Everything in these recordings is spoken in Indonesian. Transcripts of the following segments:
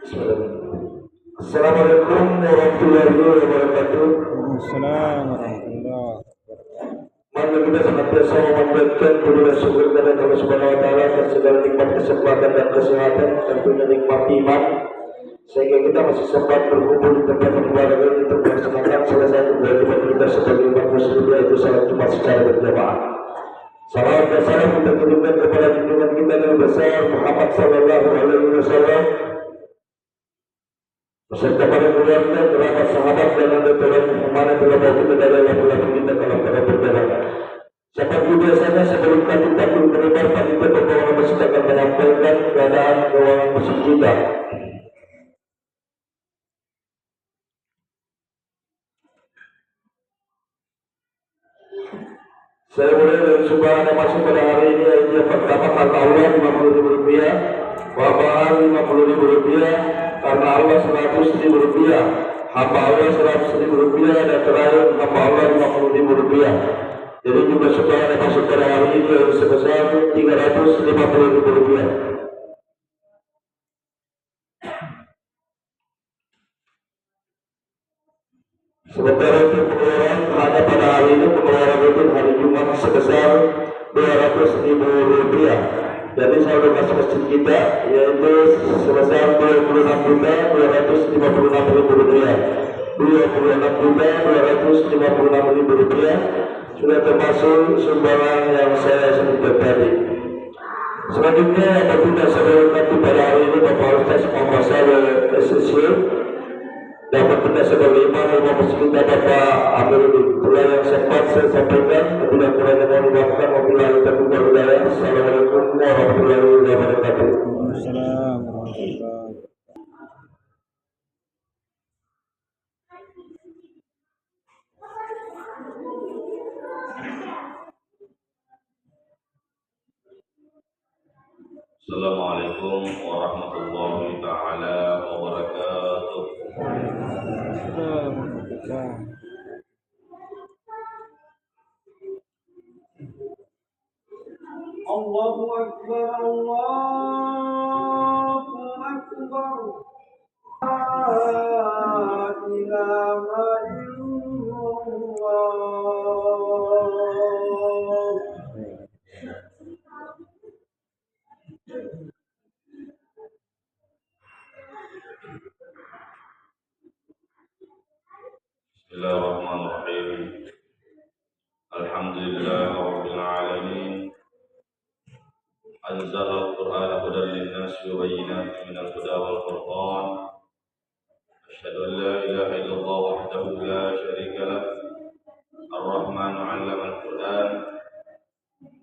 Assalamualaikum warahmatullahi wabarakatuh. Waalaikumsalam warahmatullahi wabarakatuh. Mari kita senantiasa memanjatkan puji dan syukur kepada Allah Subhanahu wa taala atas segala nikmat kesempatan dan kesehatan, tentunya nikmat iman, sehingga kita masih sempat berkumpul di tempat ibadah ini untuk melaksanakan salah satu kewajiban kita sebagai umat muslim, yaitu salat Jumat secara berjamaah. Salawat dan salam kita kirimkan kepada junjungan kita Nabi besar Muhammad sallallahu alaihi wasallam beserta para keluarga, kerabat, sahabat dan anda telah mana telah bawa kita dari lalu kita kalau pada perjalanan. Seperti biasanya sebelum kami takut berlebar, panitia pembawa masjid akan menyampaikan keadaan keuangan masjid kita. Saya mulai dari sumbangan yang masuk pada hari ini, yaitu yang pertama karena Allah Rp50.000, Bapak Rp50.000, karena Allah Rp100.000, hamba Allah Rp100.000, dan terakhir hamba Allah Rp50.000. Jadi jumlah sumbangan yang masuk pada hari ini yaitu sebesar Rp350.000. Sementara untuk pengeluaran hanya pada hari ini, pengeluaran rutin hari Jumat sebesar Rp200.000. Jadi saldo kas masjid kita yaitu sebesar Rp26.256.000. Rp26.256.000 sudah termasuk sumbangan yang saya sebutkan tadi. Selanjutnya yang tidak saya berkati pada hari ini Bapak Ustaz Muhammad Saleh SSC dapat kita sebagai imam masjid kita Bapak Amiruddin. Pula yang sempat saya sampaikan, apabila kurangnya mohon dimaafkan. Wabillahi taufiq wal hidayah. Assalamualaikum warahmatullahi wabarakatuh. Waalaikumsalam warahmatullahi wabarakatuh. Assalamualaikum warahmatullahi taala wabarakatuh. Allahu Akbar, Allahu Akbar. La ilaha illallah. Bismillahirrahmanirrahim. Alhamdulillahirabbil alamin. Anzala al-Qur'ana hudan lin-nasi wa bayyinatin minal huda wal furqan. Asyhadu an la ilaha illallah wahdahu la syarika lah. Ar-Rahmanu 'allama al-Qur'an.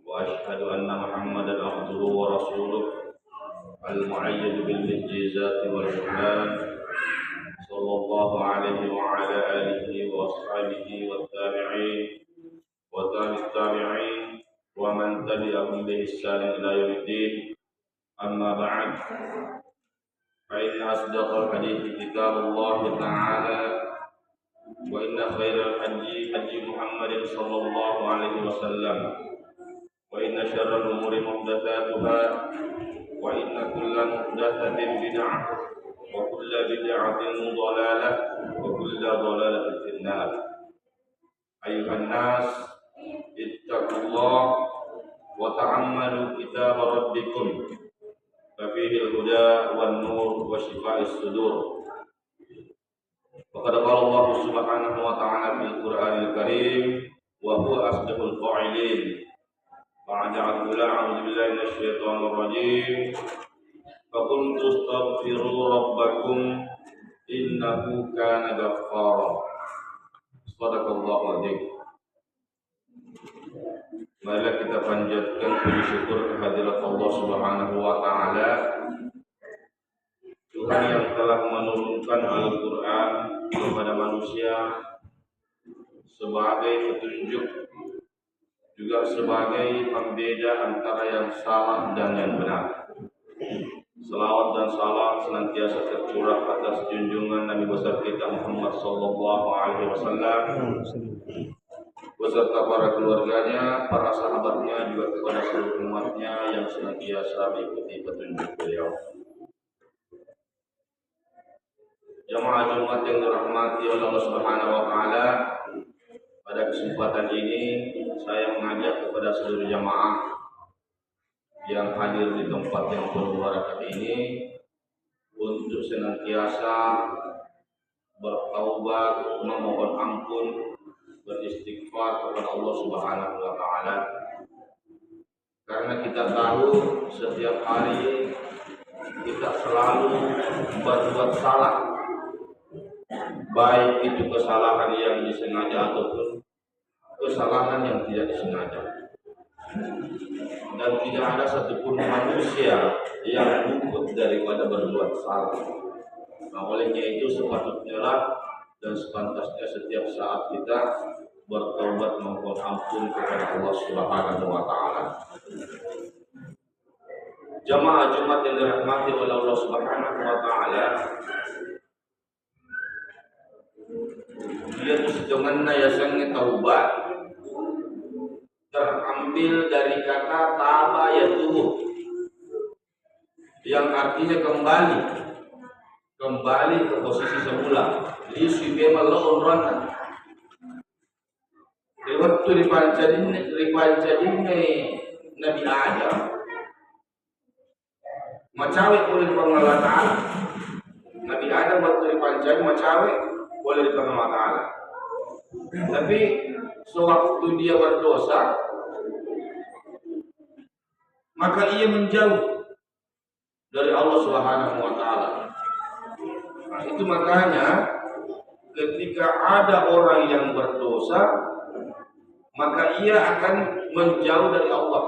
Wa asyhadu anna Muhammadan 'abduhu wa rasuluh. Al-mu'ayyad bil mu'jizati wal ihsan. Sallallahu alaihi wa ala alihi wa ashabihi wa tabi'in wa tabi'in wa man tabi'ahum bi ihsan ila yaumiddin. Amma ba'd. Fa inna asdaqal hadithi kitabullah ta'ala wa inna khairal hadi Muhammadin sallallahu alaihi wasallam wa inna syarral umuri muhdatsatuha wa inna kulla muhdatsatin bid'ah wa kulla bid'atin dhalalah wa kulla dhalalatin finnar. Ayuhan nas ittaqullah wa ta'ammalu kitab rabbikum fa fihi al-huda wan nur wa shifa'is sudur. Faqad qala Allah subhanahu wa ta'ala fil Qur'anil Karim wa huwa asdaqul qa'ilin. Ba'da a'udzu billahi minasy syaithanir rajim. Faqultu astaghfiru rabbakum innahu kana ghaffara. Shadaqallahu adzim. Marilah kita panjatkan puji syukur kehadirat Allah Subhanahu wa taala, Tuhan yang telah menurunkan Al-Qur'an kepada manusia sebagai petunjuk, juga sebagai pembeda antara yang salah dan yang benar. Salawat dan salam senantiasa tercurah atas junjungan Nabi besar kita Muhammad sallallahu alaihi wasallam beserta para keluarganya, para sahabatnya, juga kepada seluruh umatnya yang senantiasa mengikuti petunjuk beliau. Jamaah Jumat yang dirahmati oleh Allah Subhanahu wa taala, pada kesempatan ini saya mengajak kepada seluruh jamaah yang hadir di tempat yang penuh barakat ini untuk senantiasa bertaubat, memohon ampun, beristighfar kepada Allah Subhanahu wa taala. Karena kita tahu setiap hari kita selalu berbuat salah, baik itu kesalahan yang disengaja ataupun kesalahan yang tidak disengaja. Dan tidak ada satupun manusia yang luput daripada berbuat salah. Nah, olehnya itu sepatutnya lah dan sepantasnya setiap saat kita bertobat memohon ampun kepada Allah Subhanahu wa taala. Jamaah Jumat yang dirahmati oleh Allah Subhanahu wa taala, dia sebenarnya yasangnya taubat terambil dari kata taba yatubu, yang artinya kembali ke posisi semula. Li sibema lo onrana. Di waktu dipancadinnya Nabi Adam macawe oleh Allah Ta'ala. Nabi Adam waktu dipancadin macawe oleh Allah Ta'ala. Tapi sewaktu dia berdosa, maka ia menjauh dari Allah Subhanahu wa taala. Nah, itu makanya ketika ada orang yang berdosa, maka ia akan menjauh dari Allah.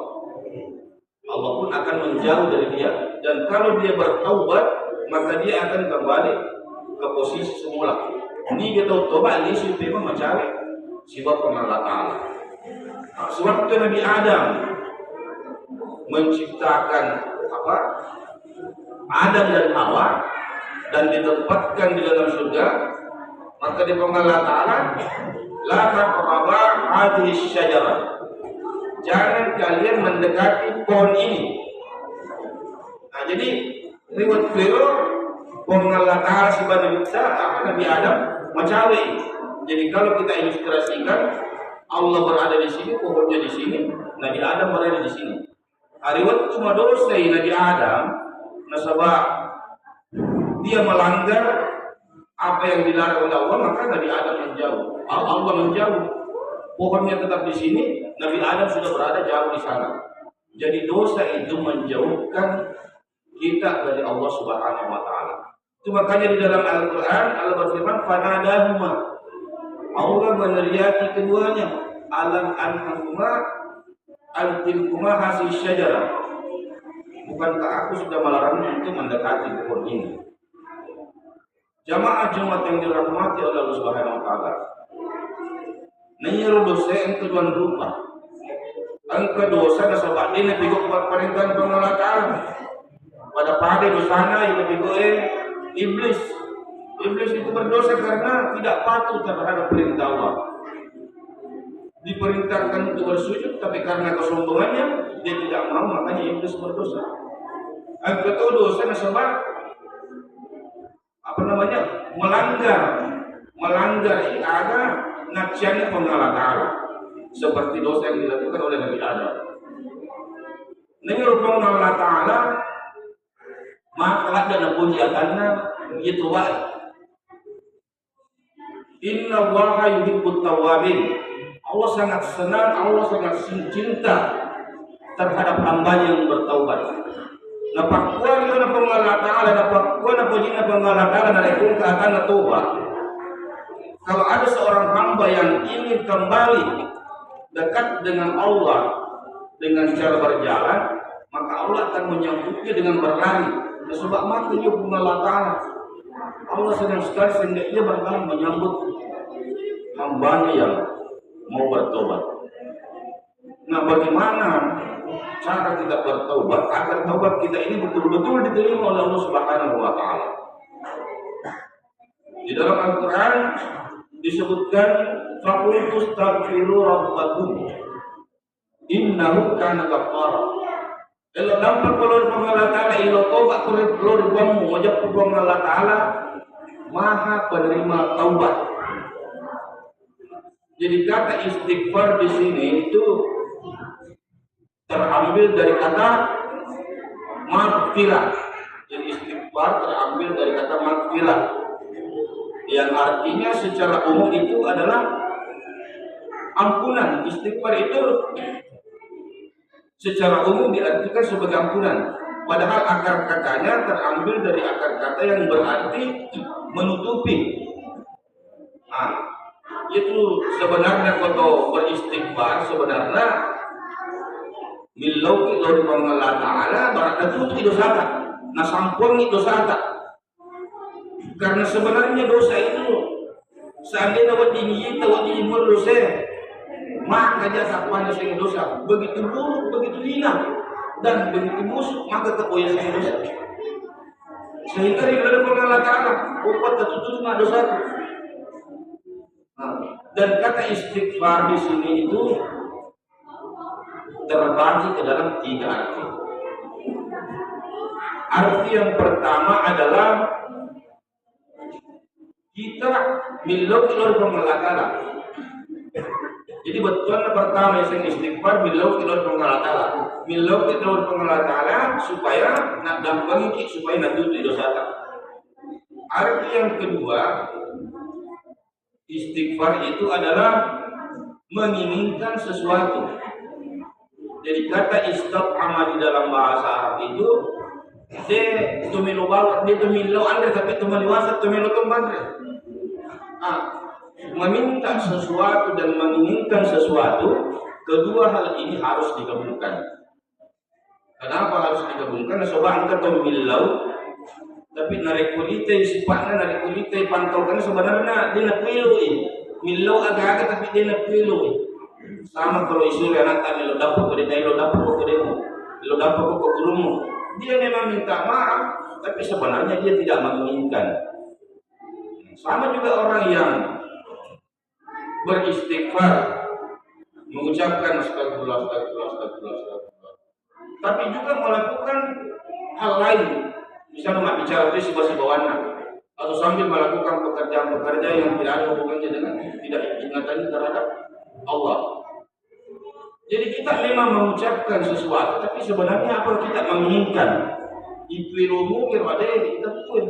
Allah pun akan menjauh dari dia. Dan kalau dia bertaubat, maka dia akan kembali ke posisi semula. Ini kita tobat ini supaya mencari sifat Allah Ta'ala. Nah, sewaktu Nabi Adam menciptakan Adam dan Hawa dan ditempatkan di dalam surga, maka di Allah Ta'ala, la taqraba hadhihi syajarah, jangan kalian mendekati pohon ini. Nah, jadi riwayat beliau Allah Ta'ala sebagai Nabi Adam macawe. Jadi kalau kita ilustrasikan, Allah berada di sini, pohonnya di sini, Nabi Adam berada di sini. Hari waktu madosai Nabi Adam, nasabah dia melanggar apa yang dilarang oleh Allah, maka Nabi Adam menjauh. Allah menjauh. Pohonnya tetap di sini, Nabi Adam sudah berada jauh di sana. Jadi dosa itu menjauhkan kita dari Allah Subhanahu wa taala. Itu makanya di dalam Al-Qur'an Allah berfirman, "Fanadahuma." Allah meneriaki keduanya, "Alam anhuma antilkuma hasil syajarah." Bukankah aku sudah melarang untuk mendekati pohon ini? Jamaah Jumat yang dirahmati oleh Allah Subhanahu wa taala. Nyiru dosa yang kedua rupa. Angka dosa na sobat ini pigok perintahan Allah Ta'ala. Pada pada dosana yang pigok iblis. Iblis itu berdosa karena tidak patuh terhadap perintah Allah. Diperintahkan untuk bersujud, tapi karena kesombongannya dia tidak mau, makanya iblis berdosa. Angka dosa na sobat melanggar ada naciannya Allah Ta'ala, seperti dosa yang dilakukan oleh Nabi Adam. Nabi Allah Ta'ala maka ada pujiannya begitu baik. Inna Allaha yuhibbut tawwabin. Allah sangat senang, Allah sangat cinta terhadap hamba yang bertaubat. Napakuan na Allah Ta'ala, napakuan na puji na Allah Ta'ala na ikut akan taubat. Kalau ada seorang hamba yang ingin kembali dekat dengan Allah dengan cara berjalan, maka Allah akan menyambutnya dengan berlari. Sebab maka dia punya Allah Ta'ala. Allah senang sekali sehingga ia berlari menyambut hambanya yang mau bertobat. Nah, bagaimana cara kita bertobat agar taubat kita ini betul-betul diterima oleh Allah Subhanahu wa taala? Di dalam Al-Qur'an disebutkan faqultu astaghfiru rabbakum innahu kana ghaffara. Kalau nampak keluar Allah Ta'ala ilo tobat keluar buangmu wajib Allah Ta'ala Maha penerima taubat. Jadi kata istighfar di sini itu terambil dari kata maghfirah. Jadi istighfar terambil dari kata maghfirah, yang artinya secara umum itu adalah ampunan. Istighfar itu secara umum diartikan sebagai ampunan, padahal akar katanya terambil dari akar kata yang berarti menutupi. Nah, itu sebenarnya kalau beristighfar sebenarnya milauki dari Allah Ta'ala berarti tutupi dosa. Nah, sampuni dosa. Karena sebenarnya dosa itu seandainya tinggi tahu timur dosa, maka jasa pada sehingga dosa begitu buruk, begitu hina dan begitu busuk, maka kepoya sehingga dosa. Sehingga di dalam Allah Ta'ala upat tertutup dosa. Nah, dan kata istighfar di sini itu terbagi ke dalam 3 arti. Arti yang pertama adalah kita milauki dari Allah Ta'ala. Jadi betul pertama yang istighfar milauki dari Allah Ta'ala. Milauki dari Allah Ta'ala supaya nak dampangi supaya nak tutup dosa. Arti yang kedua, istighfar itu adalah menginginkan sesuatu. Jadi kata istaqama di dalam bahasa Arab itu dia tumilo bawa, dia tumilo anda tapi tumaliwasa tumilo tumbandre. Meminta sesuatu dan menginginkan sesuatu, kedua hal ini harus digabungkan. Kenapa harus digabungkan? Sobat angkat tumilo tapi narik kulite sifatnya narik kulite pantaukan sebenarnya dia nak pilih milau agak-agak tapi dia nak pilih sama kalau isu anak kami lo dapur ke dia lo dapur ke dia lo dapur ke gurumu, dia memang minta maaf tapi sebenarnya dia tidak menginginkan. Sama juga orang yang beristighfar mengucapkan astagfirullah tapi juga melakukan hal lain. Misalnya mak bicara itu sebuah bawana atau sambil melakukan pekerjaan-pekerjaan yang tidak ada hubungannya dengan tidak ingatan terhadap Allah. Jadi kita memang mengucapkan sesuatu, tapi sebenarnya apa kita menginginkan? Itu ilmu kerwade kita pun.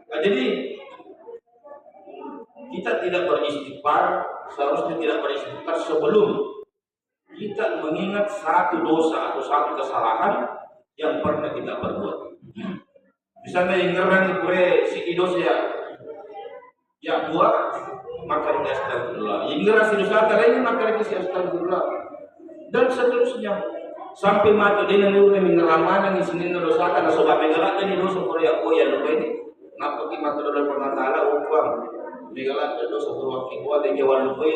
Nah, jadi kita tidak beristighfar, seharusnya tidak beristighfar sebelum kita mengingat satu dosa atau satu kesalahan yang pernah kita perbuat. Misalnya yang ngerang kure si dosa ya buat maka kita astagfirullah. Yang ngerang si dosa lainnya maka kita astagfirullah. Dan seterusnya sampai mati dia nanti mengeramana di sini dosa karena sobat mengerak dan dosa Korea lupa ini. Ngapa kita dalam pengatala uang mengerak dosa berwakil kuat yang jawab lupa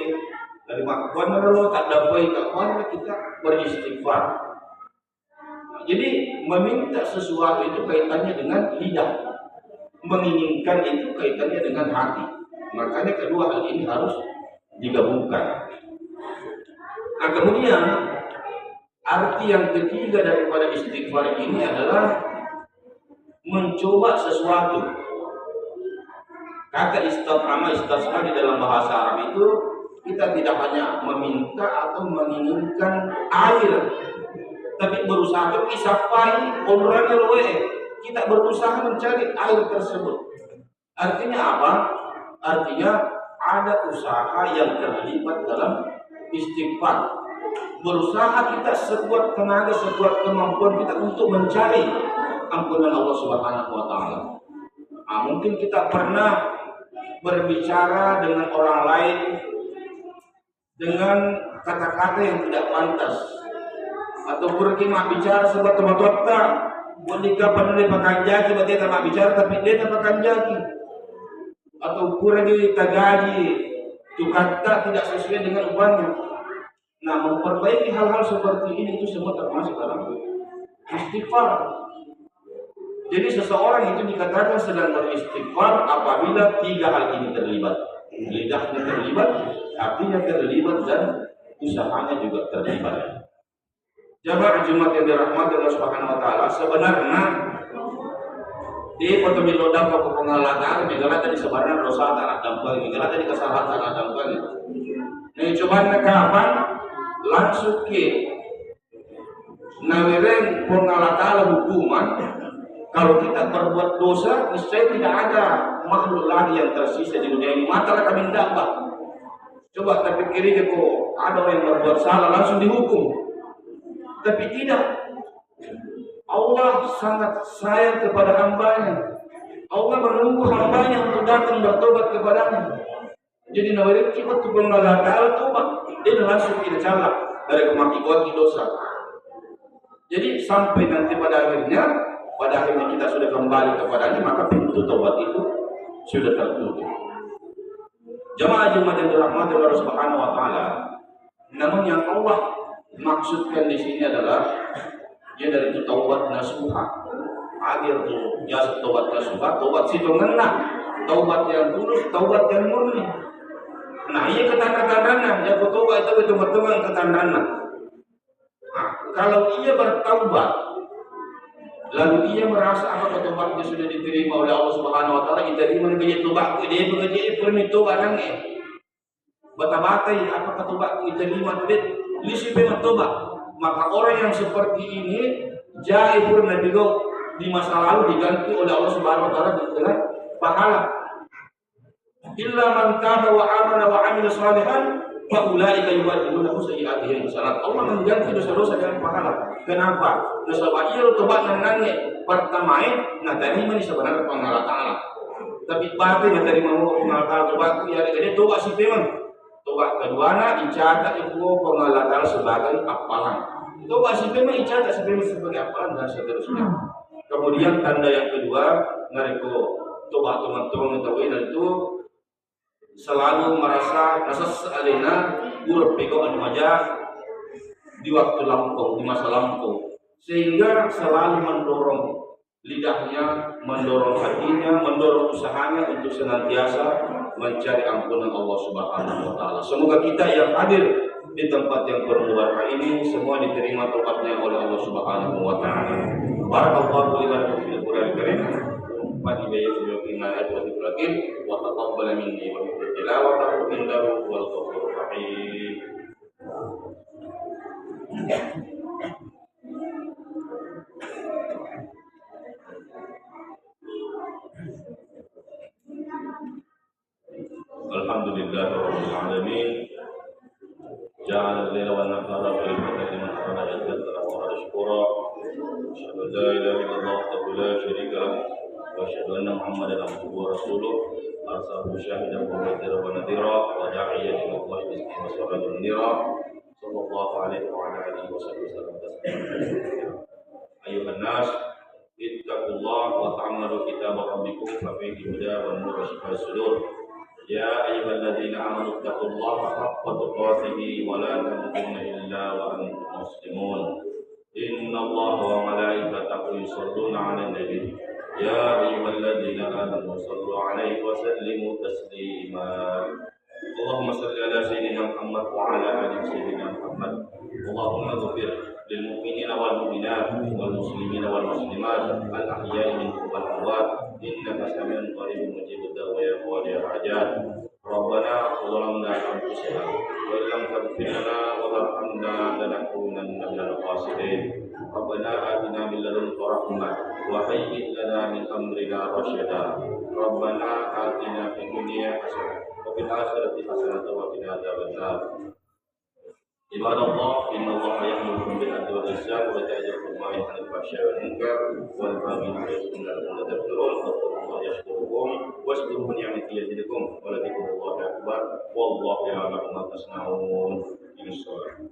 dari makuan lalu tak dapat kawan kita beristighfar. Jadi meminta sesuatu itu kaitannya dengan lidah, menginginkan itu kaitannya dengan hati. Makanya kedua hal ini harus digabungkan. Nah, kemudian arti yang ketiga daripada istighfar ini adalah mencoba sesuatu. Kata istiqamah di dalam bahasa Arab itu kita tidak hanya meminta atau menginginkan air, tapi berusaha untuk isapai orangnya loe. Kita berusaha mencari air tersebut. Artinya apa? Artinya ada usaha yang terlibat dalam istighfar. Berusaha kita sekuat tenaga, sekuat kemampuan kita untuk mencari ampunan Allah Subhanahu wa Ta'ala. Nah, mungkin kita pernah berbicara dengan orang lain dengan kata-kata yang tidak pantas, atau pergi mak bicara sebab teman-teman bolehkah penulis pakai jaki berarti tak mak bicara tapi dia tak pakai jaki, atau pergi tagaji itu kata tidak sesuai dengan ubannya. Nah, memperbaiki hal-hal seperti ini itu semua termasuk dalam istighfar. Jadi seseorang itu dikatakan sedang beristighfar apabila 3 hal ini terlibat. Lidahnya terlibat, hatinya terlibat, dan usahanya juga terlibat. Jamaah Jumat yang dirahmati Allah Subhanahu wa Ta'ala, sebenarnya Di pemilo dapat pengalatan, megala tadi sebenarnya dosa tanah dampang, megala tadi kesalahan tanah dampang. Nih coba kapan langsung ke namireng pengalatan hukuman. Kalau kita berbuat dosa, niscaya tidak ada makhluk lagi yang tersisa di dunia ini. Matalah kami dapat. Coba tapi kiri kok ada orang yang berbuat salah langsung dihukum. Tapi tidak. Allah sangat sayang kepada hambanya. Allah menunggu hambanya untuk datang bertobat kepadanya. Jadi nawarin kita tuh pengalatan tobat, dia langsung tidak salah dari kemaki dosa. Jadi sampai nanti pada akhirnya kita sudah kembali kepadanya, maka pintu tobat itu sudah tertutup. Jemaah-jemaah yang dirahmati Allah Subhanahu wa taala. Namun yang Allah maksudkan di sini adalah dia dari itu taubat nasuha. Akhir tuh jasa taubat nasuha, taubat situ ngena, taubat yang tulus, taubat yang murni. Nah, iya ketanda-tandana, ya taubat itu betul-betul ketandana. Nah, kalau ia bertaubat lalu ia merasa apa taubatnya sudah diterima oleh Allah Subhanahu wa taala, kita diterima dengan taubatku, dia mengaji permintaan nangge. Bata-batai apa taubatku diterima tuh lisi taubat. Maka orang yang seperti ini jaibur Nabi di masa lalu diganti oleh Allah Subhanahu wa taala dengan pahala. Illa man taba wa amana wa amila shalihan fa ulaika yubaddiluhu sayyi'atihim hasanat. Allah mengganti dosa-dosa dengan pahala. Kenapa? Dosa bahir tobat nangannya pertama nah tadi mana sebenarnya pengalat Allah. Tapi batin yang tadi mau pengalat tobat ya jadi tobat si memang. Tobat keduanya dicatat itu pengalatan sebagai apalan. Tobat si memang dicatat sebagai apalan dan seterusnya. Kemudian tanda yang kedua, nariko tobat teman-teman itu selalu merasa seadanya urut pego anu aja di waktu lampau, di masa lampau, sehingga selalu mendorong lidahnya, mendorong hatinya, mendorong usahanya untuk senantiasa mencari ampunan Allah Subhanahu wa taala. Semoga kita yang hadir di tempat yang penuh berkah ini semua diterima taubatnya oleh Allah Subhanahu wa taala. Barakallahu li wa lakum fil Qur'anil Karim. Wa bi'ayati bina ayati lakin wa taqabbal minni wa minkum tilawatahu innahu wal ghafurur rahim. Alhamdulillah rabbil alamin. Ja'ala al-laila wan nahara khilfatan liman arada al-jannata wa arada syukura. Asyhadu an la ilaha illallah wahdahu la syarika lah wa asyhadu anna Muhammadan abduhu wa rasuluh. Arsalahu syahidan wa mubashiran wa nadhira wa da'iyan ila Allah bi ismihi wa sirajan munira. Sallallahu alaihi wa ala alihi wa sallam. Ayuhan nas ittaqullaha wa ta'ammalu kitab rabbikum fa fihi huda wa nur wa shifaa sudur. Ya ayyuhalladzina amanu taqullaha haqqa tuqatih wa la tamutunna illa wa antum muslimun. Innallaha wa malaikatahu yusholluna 'alan nabi. Ya ayyuhalladzina amanu shallu 'alaihi wa sallimu taslima. Allahumma shalli ala sayyidina Muhammad wa ala ali sayyidina Muhammad. Allahumma ighfir lil mu'minina wal mu'minat wal muslimina wal muslimat al ahya'i minhum wal amwat. Innaka sami'un qaribun mujibud da'wa ya qadi al-hajat. Rabbana zalamna anfusana wa illam taghfir lana wa tarhamna lanakunanna minal khasirin. Rabbana atina min ladunka rahmah wa hayyi' lana min amrina rasyada. Rabbana atina fid dunya hasanah wa fil akhirati hasanah wa qina adzabannar. Ibadallah, innallaha ya'muru bil 'adli wal ihsan wa ita'i dzil qurba wa yanha 'anil fahsya'i wal munkar wal baghi ya'idukum la'allakum tadhakkarun. Fadhkurullaha yadhkurkum washkuruhu ni'mati yazidukum wa la dzikrullahi akbar wallahu ya'lamu ma tasna'un. Insyaallah.